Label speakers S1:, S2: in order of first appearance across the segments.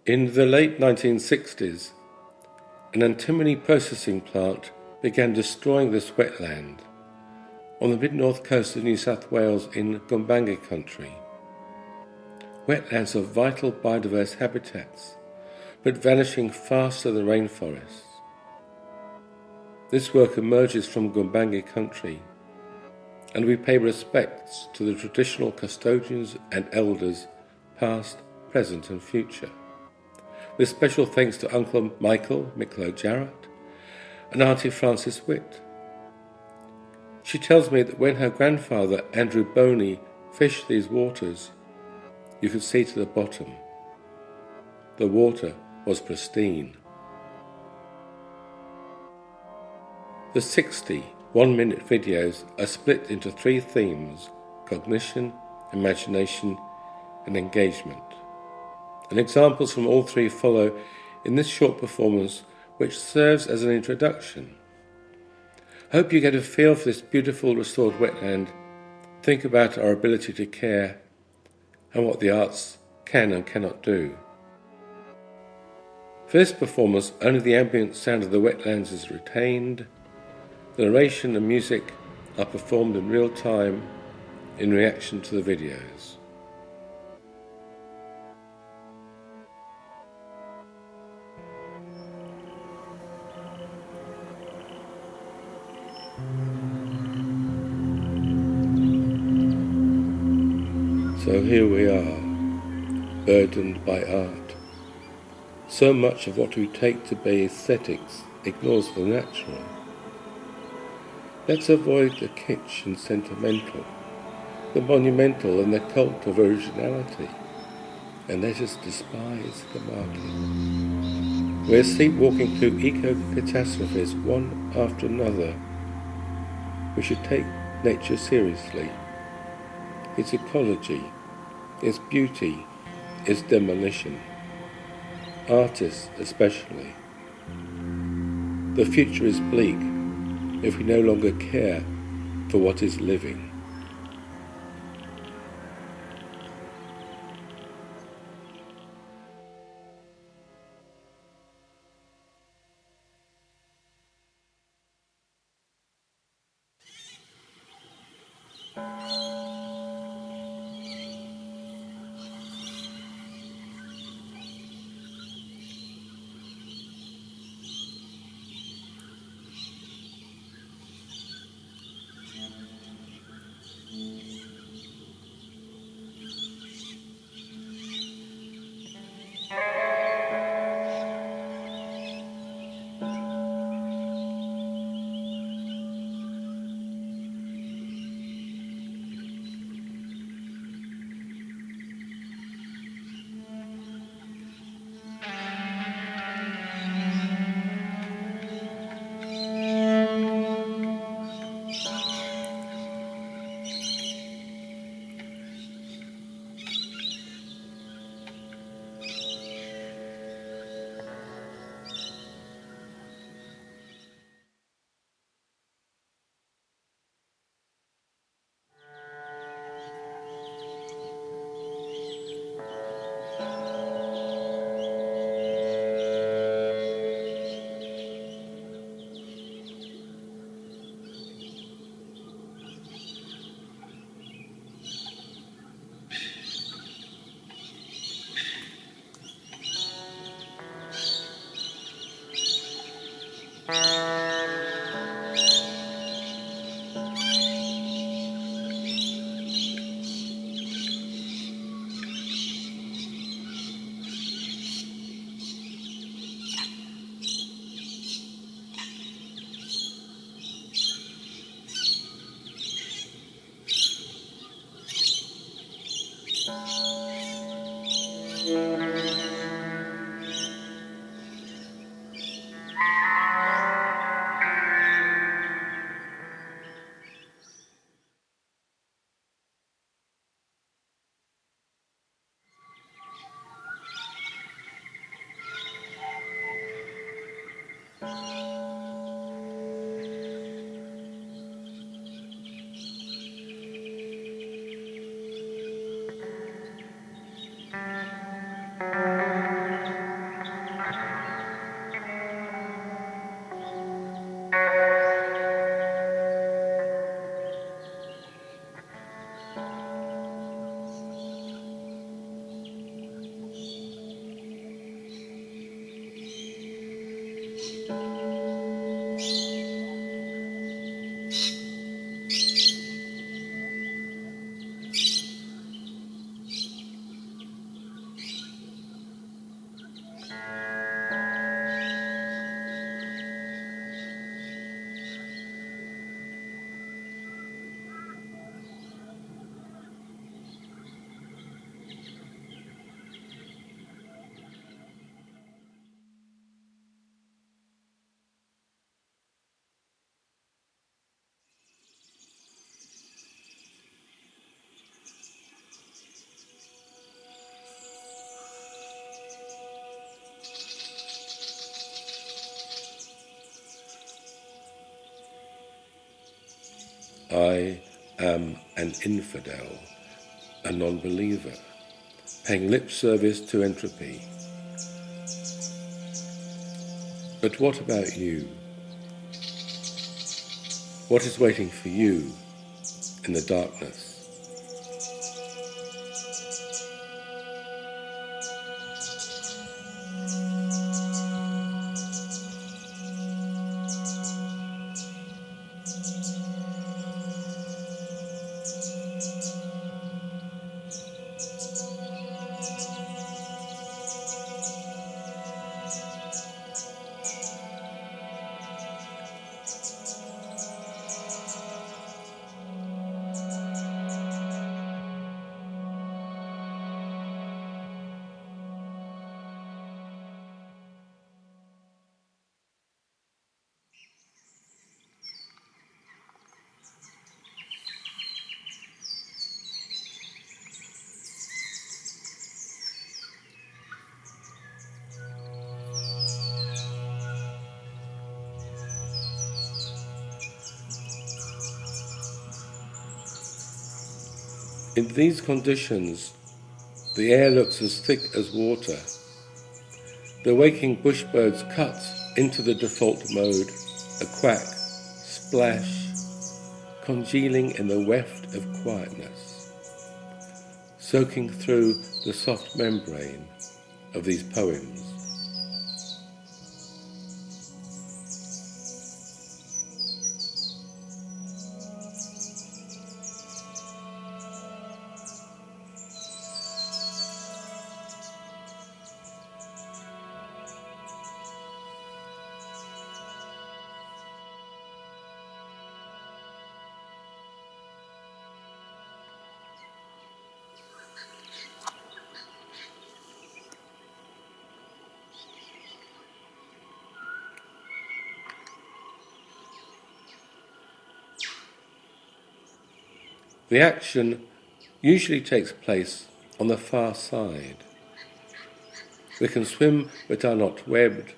S1: In the late 1960s, an antimony processing plant began destroying this wetland on the mid-north coast of New South Wales in Gumbaynggirr Country. Wetlands are vital biodiverse habitats, but vanishing faster than rainforests. This work emerges from Gumbaynggirr Country, and we pay respects to the traditional custodians and elders, past, present and future, with special thanks to Uncle Michael Micklow Jarrett and Auntie Frances Witt. She tells me that when her grandfather Andrew Boney fished these waters, you could see to the bottom. The water was pristine. The 60 one-minute videos are split into 3 themes: cognition, imagination and engagement. And examples from all 3 follow in this short performance, which serves as an introduction. Hope you get a feel for this beautiful restored wetland, think about our ability to care and what the arts can and cannot do. For this performance, only the ambient sound of the wetlands is retained. The narration and music are performed in real time in reaction to the videos. So here we are, burdened by art. So much of what we take to be aesthetics ignores the natural. Let's avoid the kitsch and sentimental, the monumental and the cult of originality, and let us despise the market. We're sleepwalking through eco-catastrophes one after another. We should take nature seriously. Its ecology, its beauty, its demolition. Artists especially. The future is bleak if we no longer care for what is living. I am an infidel, a non-believer, paying lip service to entropy. But what about you? What is waiting for you in the darkness? In these conditions, the air looks as thick as water. The waking bushbirds cut into the default mode, a quack, splash, congealing in the weft of quietness, soaking through the soft membrane of these poems. The action usually takes place on the far side. We can swim but are not webbed.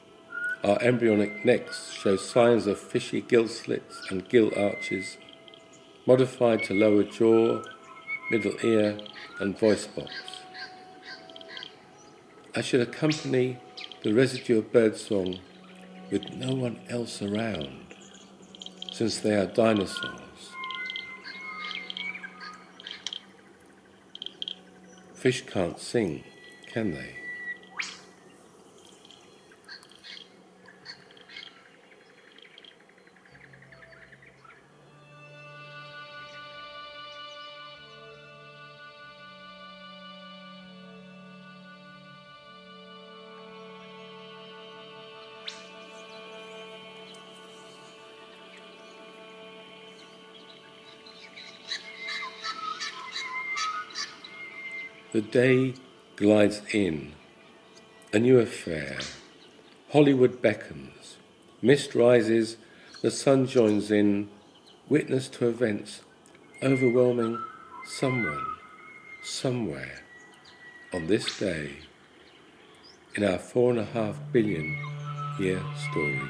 S1: Our embryonic necks show signs of fishy gill slits and gill arches, modified to lower jaw, middle ear and voice box. I should accompany the residue of birdsong with no one else around, since they are dinosaurs. Fish can't sing, can they? The day glides in, a new affair. Hollywood beckons, mist rises, the sun joins in, witness to events overwhelming someone, somewhere, on this day, in our 4.5 billion year story.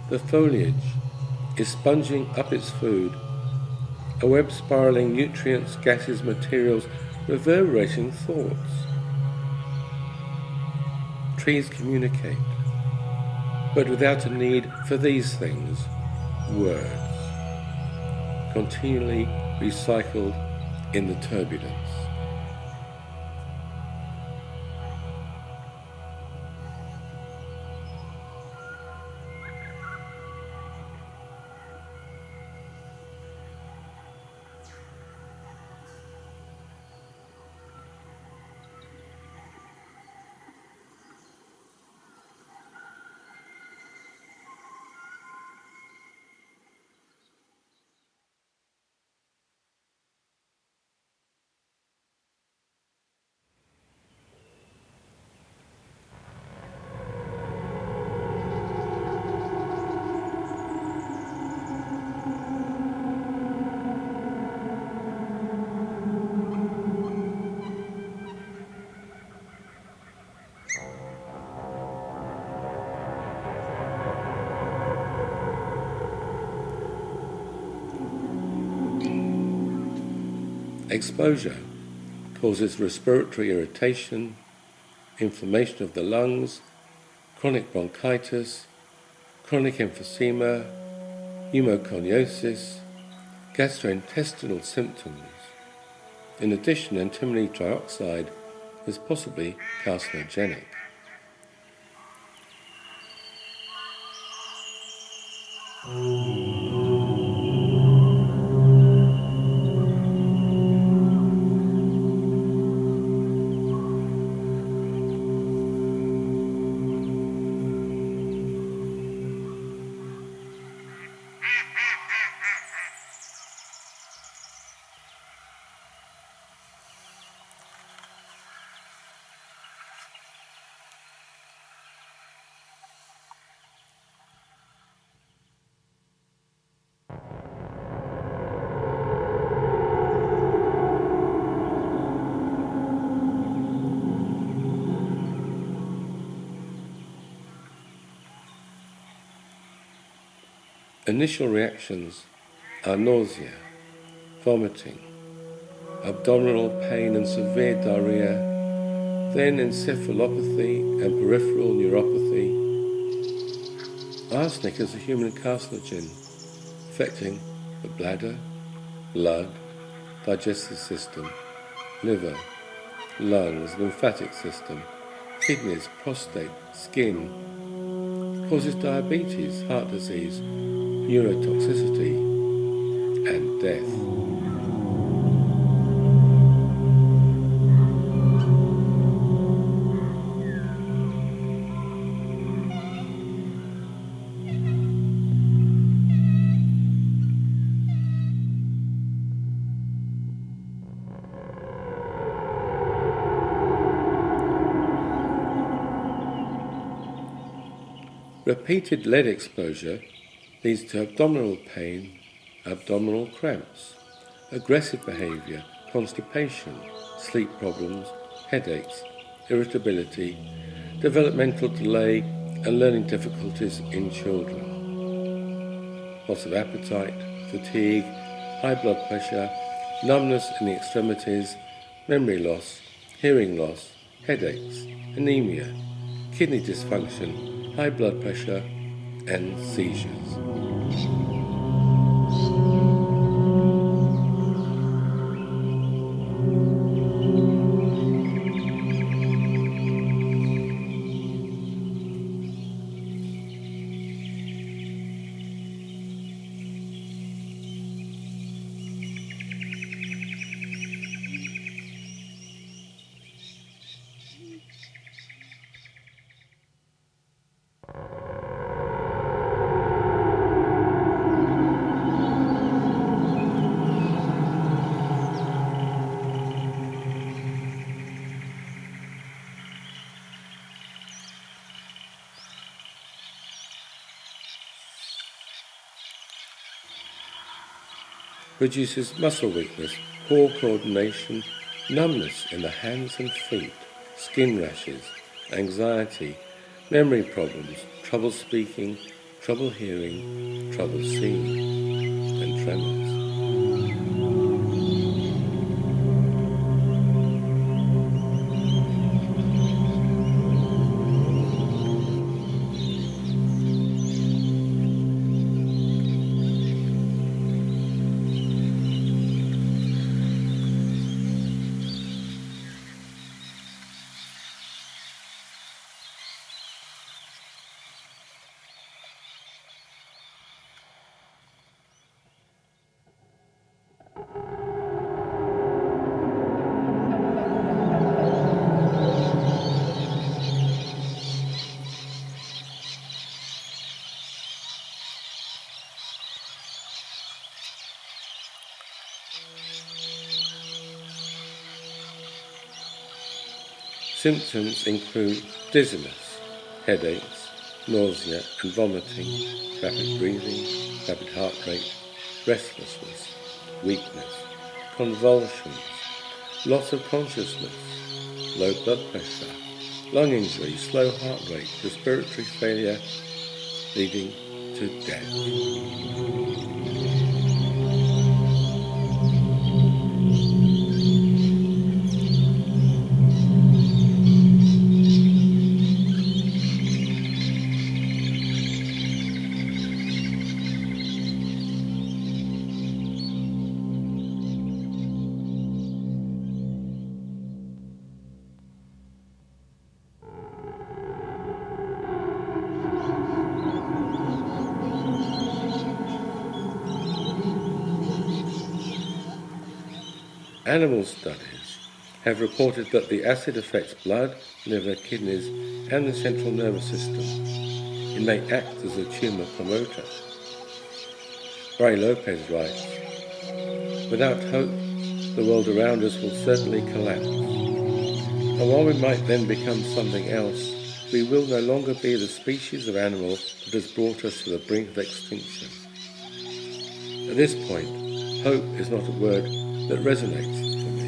S1: The foliage is sponging up its food, a web spiralling nutrients, gases, materials, reverberating thoughts. Trees communicate, but without a need for these things, words, continually recycled in the turbulence. Exposure causes respiratory irritation, inflammation of the lungs, chronic bronchitis, chronic emphysema, pneumoconiosis, gastrointestinal symptoms. In addition, antimony dioxide is possibly carcinogenic. Initial reactions are nausea, vomiting, abdominal pain and severe diarrhea, then encephalopathy and peripheral neuropathy. Arsenic is a human carcinogen affecting the bladder, blood, digestive system, liver, lungs, lymphatic system, kidneys, prostate, skin. Causes diabetes, heart disease, neurotoxicity, and death. Repeated lead exposure leads to abdominal pain, abdominal cramps, aggressive behaviour, constipation, sleep problems, headaches, irritability, developmental delay and learning difficulties in children. Loss of appetite, fatigue, high blood pressure, numbness in the extremities, memory loss, hearing loss, headaches, anemia, kidney dysfunction, high blood pressure and seizures. Produces muscle weakness, poor coordination, numbness in the hands and feet, skin rashes, anxiety, memory problems, trouble speaking, trouble hearing, trouble seeing, and tremors. Symptoms include dizziness, headaches, nausea and vomiting, rapid breathing, rapid heart rate, restlessness, weakness, convulsions, loss of consciousness, low blood pressure, lung injury, slow heart rate, respiratory failure, leading to death. Animal studies have reported that the acid affects blood, liver, kidneys, and the central nervous system. It may act as a tumour promoter. Ray Lopez writes, "Without hope, the world around us will certainly collapse. And while we might then become something else, we will no longer be the species of animal that has brought us to the brink of extinction." At this point, hope is not a word that resonates for me.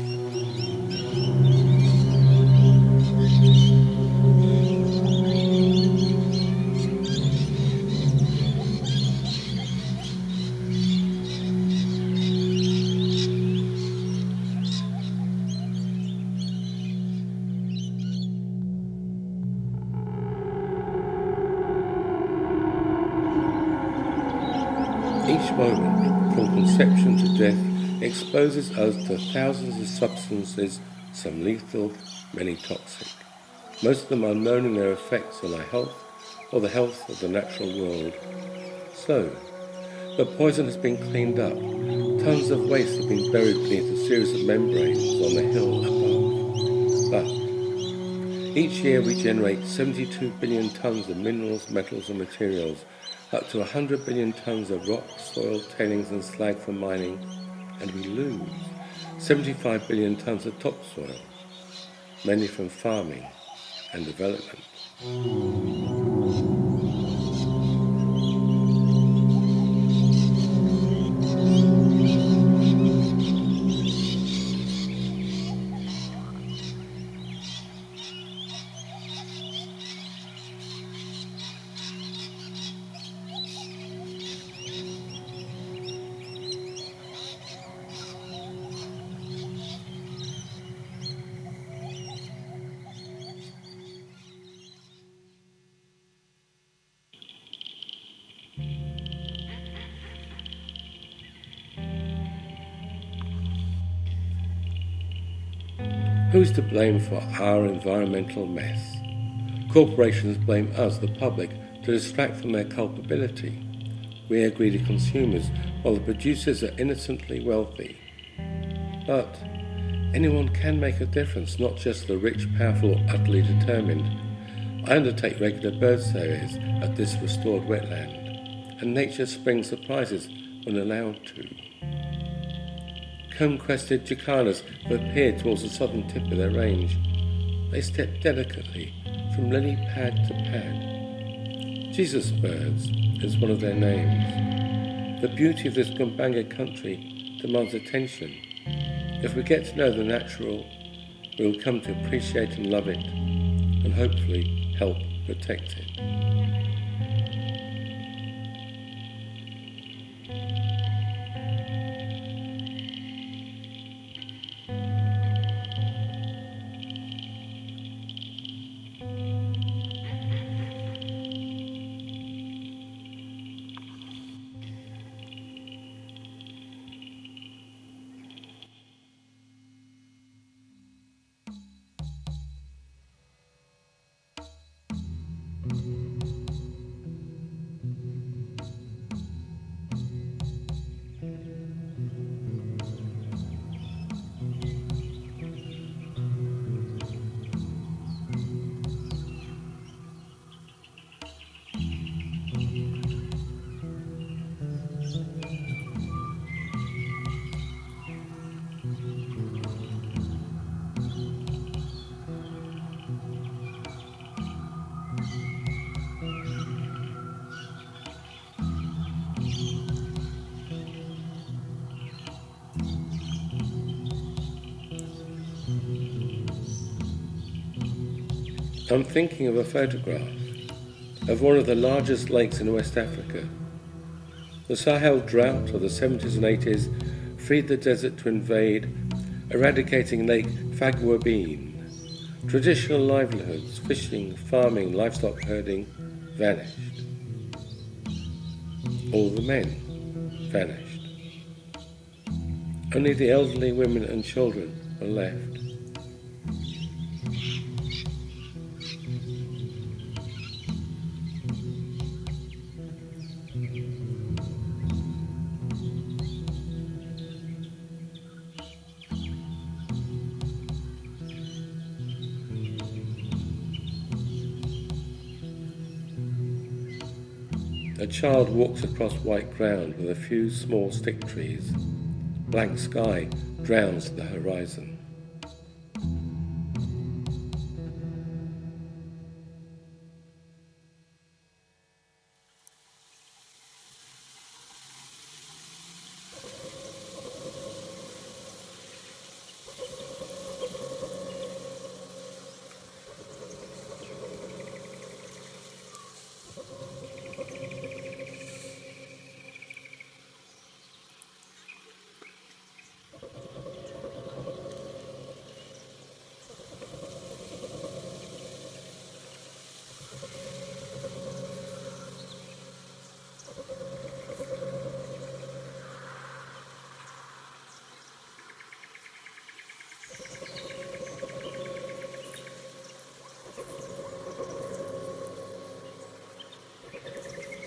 S1: Each moment, from conception to death, exposes us to thousands of substances, some lethal, many toxic. Most of them unknown in their effects on our health or the health of the natural world. So, the poison has been cleaned up. Tons of waste have been buried beneath a series of membranes on the hill above. But each year we generate 72 billion tons of minerals, metals and materials, up to 100 billion tons of rock, soil, tailings and slag from mining, and we lose 75 billion tons of topsoil, mainly from farming and development. Who's to blame for our environmental mess? Corporations blame us, the public, to distract from their culpability. We are greedy consumers, while the producers are innocently wealthy. But anyone can make a difference, not just the rich, powerful, or utterly determined. I undertake regular bird surveys at this restored wetland, and nature springs surprises when allowed to. Comb-crested jacanas have appeared towards the southern tip of their range. They step delicately from lily pad to pad. Jesus birds is one of their names. The beauty of this Gumbaynggirr Country demands attention. If we get to know the natural, we will come to appreciate and love it, and hopefully help protect it. I'm thinking of a photograph of one of the largest lakes in West Africa. The Sahel drought of the 70s and 80s freed the desert to invade, eradicating Lake Fagwabine. Traditional livelihoods, fishing, farming, livestock herding, vanished. All the men vanished. Only the elderly, women and children were left. A child walks across white ground with a few small stick trees. Blank sky drowns the horizon.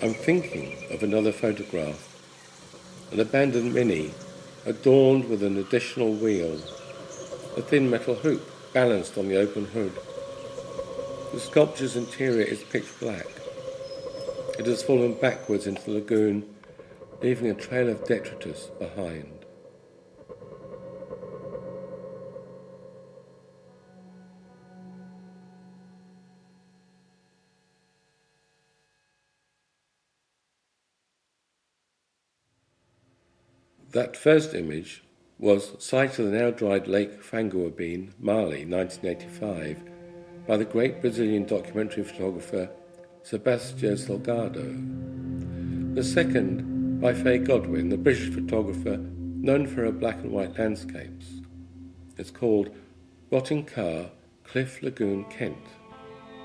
S1: I'm thinking of another photograph, an abandoned Mini, adorned with an additional wheel, a thin metal hoop balanced on the open hood. The sculpture's interior is pitch black. It has fallen backwards into the lagoon, leaving a trail of detritus behind. That first image was sighted of the now-dried Lake Fangoabeen, Mali, 1985, by the great Brazilian documentary photographer Sebastião Salgado. The second by Faye Godwin, the British photographer known for her black and white landscapes. It's called Rotting Car, Cliff Lagoon, Kent,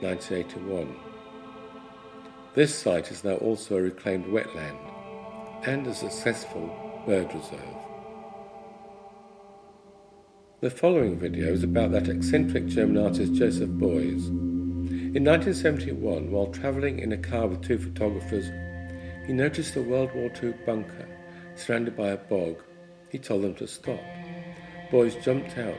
S1: 1981. This site is now also a reclaimed wetland and a successful bird reserve. The following video is about that eccentric German artist Joseph Beuys. In 1971, while travelling in a car with two photographers, he noticed a World War II bunker surrounded by a bog. He told them to stop. Beuys jumped out,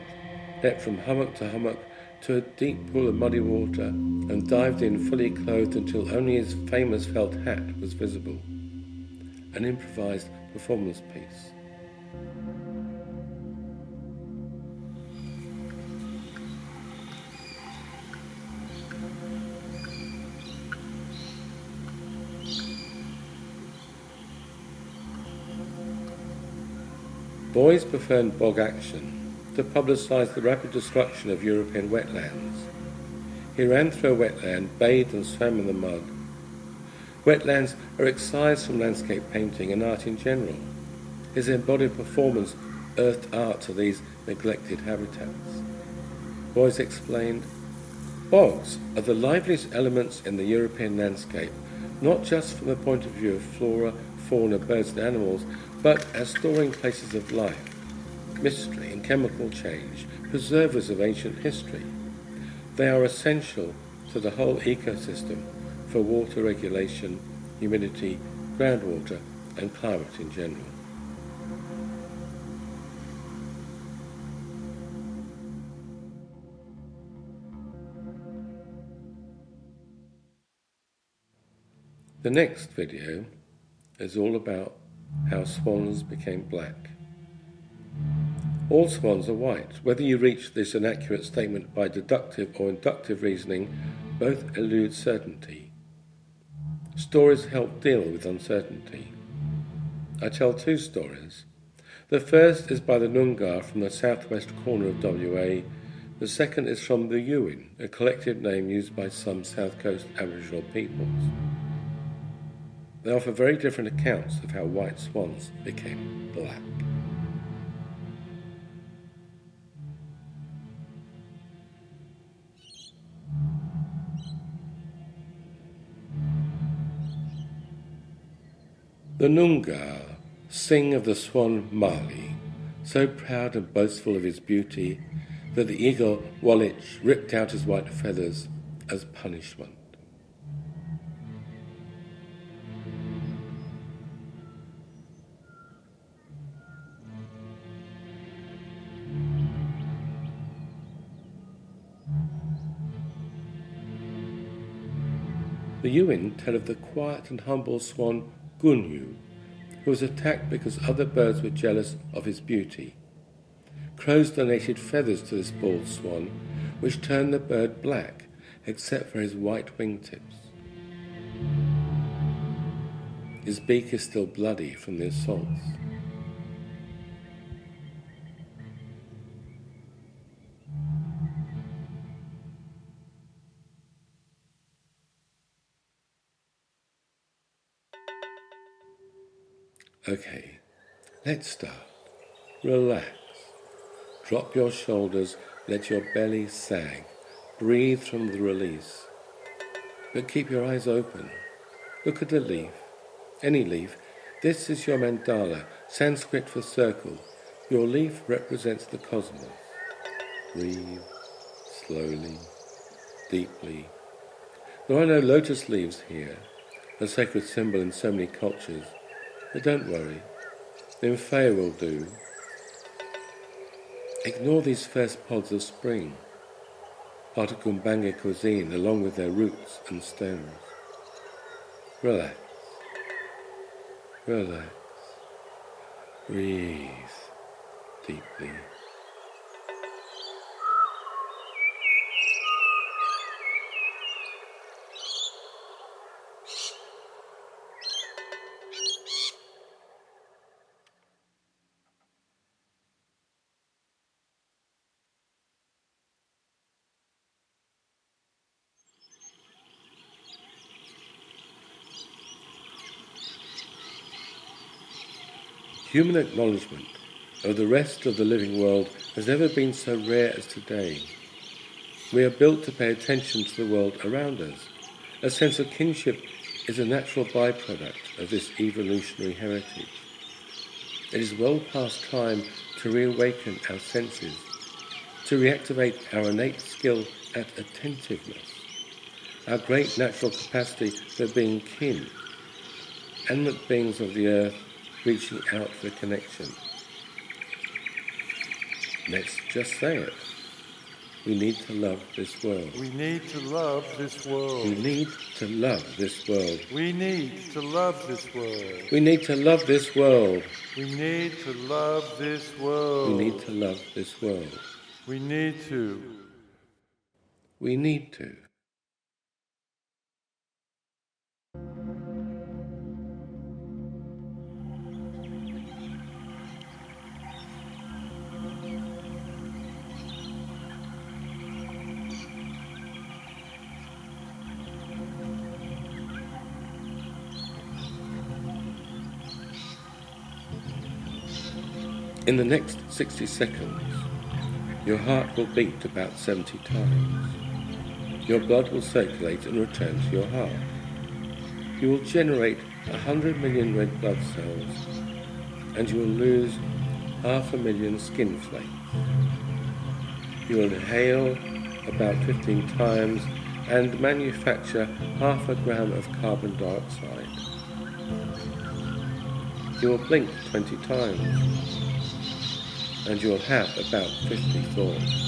S1: leapt from hummock to hummock to a deep pool of muddy water, and dived in fully clothed until only his famous felt hat was visible. An improvised performance piece. Beuys preferred bog action to publicise the rapid destruction of European wetlands. He ran through a wetland, bathed and swam in the mud. Wetlands are excised from landscape painting and art in general. His embodied performance earthed art to these neglected habitats. Beuys explained, bogs are the liveliest elements in the European landscape, not just from the point of view of flora, fauna, birds and animals, but as storing places of life, mystery and chemical change, preservers of ancient history. They are essential to the whole ecosystem for water regulation, humidity, groundwater and climate in general. The next video is all about how swans became black. All swans are white. Whether you reach this inaccurate statement by deductive or inductive reasoning, both elude certainty. Stories help deal with uncertainty. I tell two stories. The first is by the Noongar from the southwest corner of WA. The second is from the Yurruun, a collective name used by some South Coast Aboriginal peoples. They offer very different accounts of how white swans became black. The Noongar sing of the swan Mali, so proud and boastful of his beauty that the eagle Walich ripped out his white feathers as punishment. The Yurruun tell of the quiet and humble swan Gunyu, who was attacked because other birds were jealous of his beauty. Crows donated feathers to this bald swan, which turned the bird black, except for his white wingtips. His beak is still bloody from the assaults. Okay, let's start. Relax. Drop your shoulders, let your belly sag. Breathe from the release. But keep your eyes open. Look at the leaf. Any leaf. This is your mandala, Sanskrit for circle. Your leaf represents the cosmos. Breathe slowly, deeply. There are no lotus leaves here, a sacred symbol in so many cultures. But don't worry, nymphaea will do. Ignore these first pods of spring, part of Gumbaynggirr cuisine along with their roots and stems. Relax, relax, breathe deeply. Human acknowledgement of the rest of the living world has never been so rare as today. We are built to pay attention to the world around us. A sense of kinship is a natural byproduct of this evolutionary heritage. It is well past time to reawaken our senses, to reactivate our innate skill at attentiveness, our great natural capacity for being kin, animate beings of the earth reaching out for connection. Let's just say it. We need to love this world.
S2: We need to love this world.
S1: We need to love this world.
S2: We need to love this world.
S1: We need to love this world.
S2: We need to love this world.
S1: We need to love this world.
S2: We need to.
S1: We need to. In the next 60 seconds, your heart will beat about 70 times. Your blood will circulate and return to your heart. You will generate 100 million red blood cells, and you will lose 500,000 skin flakes. You will inhale about 15 times and manufacture 0.5 gram of carbon dioxide. You will blink 20 times, and you'll have about 50 thoughts.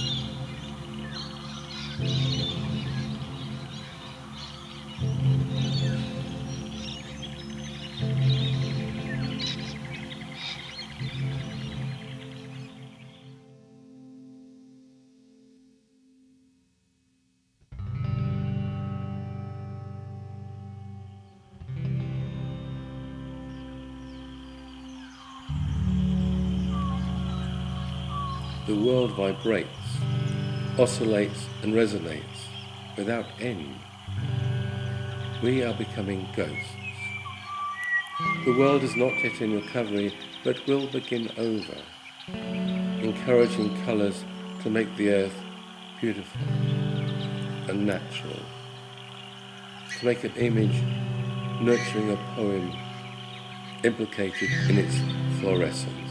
S1: The world vibrates, oscillates and resonates without end. We are becoming ghosts. The world is not yet in recovery, but will begin over, encouraging colours to make the earth beautiful and natural, to make an image nurturing a poem implicated in its fluorescence.